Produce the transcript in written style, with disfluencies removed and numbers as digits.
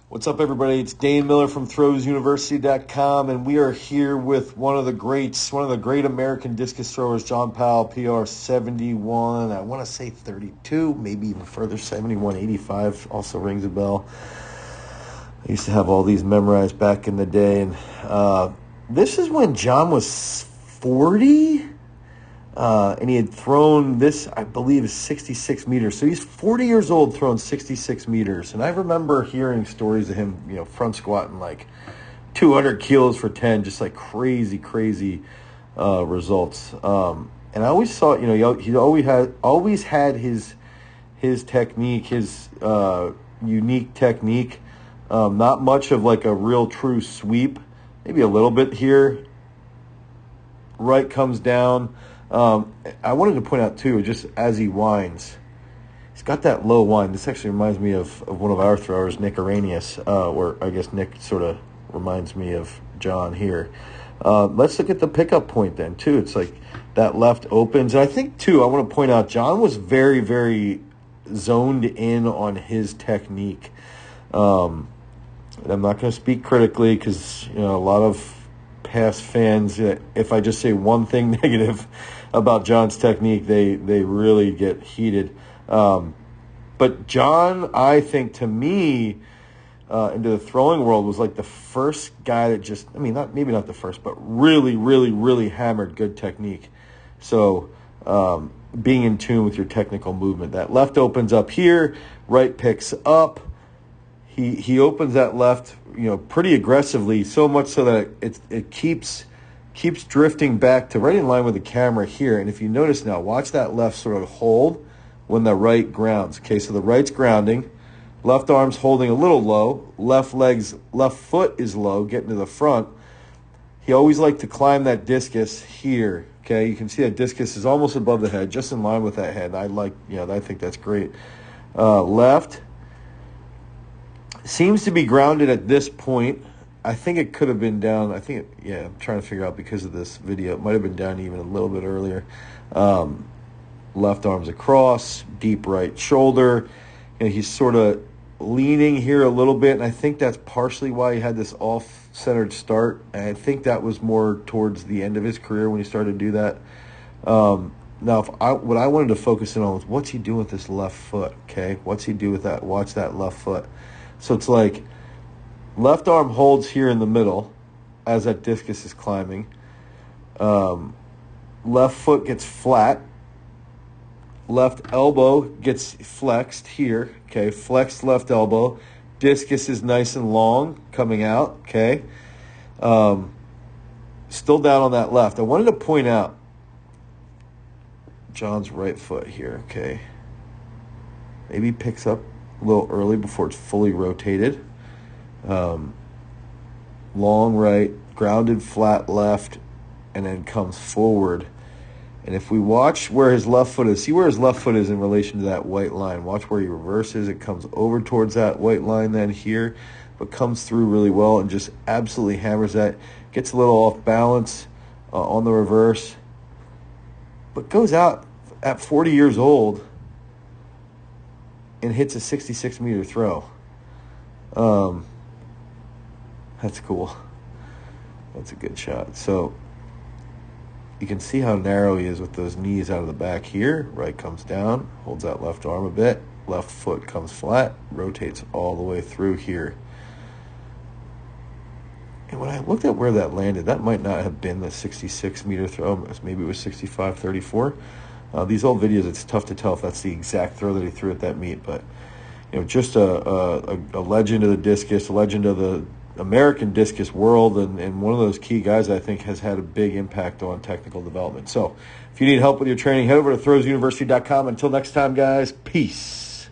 What's up, everybody? It's Dane Miller from ThrowsUniversity.com, and we are here with one of the greats, one of the great American discus throwers, John Powell, PR 71. I want to say 32, maybe even further, 71, 85 also rings a bell. I used to have all these memorized back in the day, and this is when John was 40. And he had thrown this, I believe, is 66 meters. So he's 40 years old throwing 66 meters. And I remember hearing stories of him, front squatting like 200 kilos for 10, just like crazy results. And I always saw, he always had his technique, his unique technique. Not much of like a real true sweep, maybe a little bit here. Right comes down. I wanted to point out, too, just as he winds, he's got that low wind. This actually reminds me of one of our throwers, Nick Arrhenius, or I guess Nick sort of reminds me of John here. Let's look at the pickup point then, too. It's like that left opens. And I think, too, I want to point out, John was very, very zoned in on his technique. I'm not going to speak critically because, a lot of past fans, if I just say one thing negative about John's technique, they really get heated. But John, I think, to me, into the throwing world, was like the first guy that just, maybe not the first, but really hammered good technique. So being in tune with your technical movement. That left opens up here, right picks up. He opens that left, pretty aggressively, so much so that it keeps drifting back to right in line with the camera here. And if you notice now, watch that left sort of hold when the right grounds. Okay, so the right's grounding, left arm's holding a little low, left foot is low, getting to the front. He always liked to climb that discus here. Okay, you can see that discus is almost above the head, just in line with that head. I think that's great. Left seems to be grounded at this point. I think it could have been down. I'm trying to figure out because of this video. It might have been down even a little bit earlier. Left arm's across, deep right shoulder. He's sort of leaning here a little bit, and I think that's partially why he had this off-centered start. And I think that was more towards the end of his career when he started to do that. Now, what I wanted to focus in on was what's he doing with this left foot, okay? What's he do with that? Watch that left foot. So it's like left arm holds here in the middle as that discus is climbing. Left foot gets flat. Left elbow gets flexed here. Okay, flexed left elbow. Discus is nice and long coming out. Okay. Still down on that left. I wanted to point out John's right foot here. Okay. Maybe picks up a little early before it's fully rotated. Long right, grounded flat left, and then comes forward. And if we watch where his left foot is, see where his left foot is in relation to that white line. Watch where he reverses. It comes over towards that white line then here, but comes through really well and just absolutely hammers that. Gets a little off balance on the reverse, but goes out at 40 years old and hits a 66-meter throw. That's cool. That's a good shot. So you can see how narrow he is with those knees out of the back here. Right comes down, holds that left arm a bit. Left foot comes flat, rotates all the way through here. And when I looked at where that landed, that might not have been the 66-meter throw. Maybe it was 65-34. These old videos, it's tough to tell if that's the exact throw that he threw at that meet. But, just a legend of the discus, a legend of the American discus world, and one of those key guys I think has had a big impact on technical development. So if you need help with your training, head over to ThrowsUniversity.com. Until next time, guys, peace.